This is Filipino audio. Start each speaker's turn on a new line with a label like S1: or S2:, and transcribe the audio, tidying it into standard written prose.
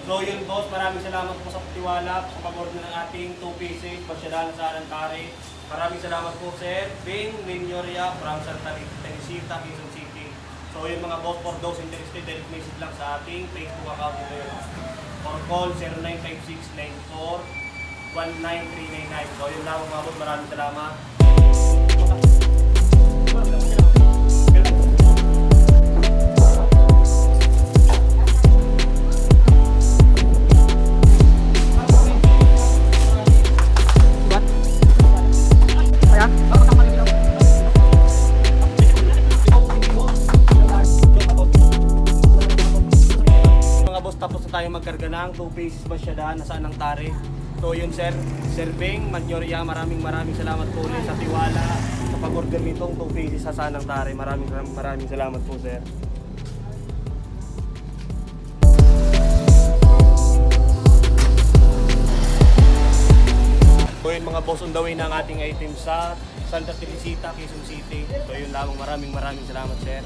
S1: So yun boss, maraming salamat po sa tiwala sa pag-order ng ating 2 pieces, pasyalan sa Alantare. Maraming salamat po sir, Bing Linyoria from Santa Teresita, Quezon City. So yun mga boss, for those interested, direct message lang sa ating Facebook account nito yun. Or call 095694-19399. So yun lang mga boss, maraming salamat. Tapos na tayo magkarga ng 2 pieces masyadahan na saan ng tare. So yun sir, Sir Bing Manyoria, maraming salamat po ulit sa tiwala sa pag-order nitong 2 pieces sa saan ng tare. Maraming salamat po sir. So yun mga boss, on the way na ang ating item sa Santa Teresita, Quezon City. So yun lamang, maraming salamat sir.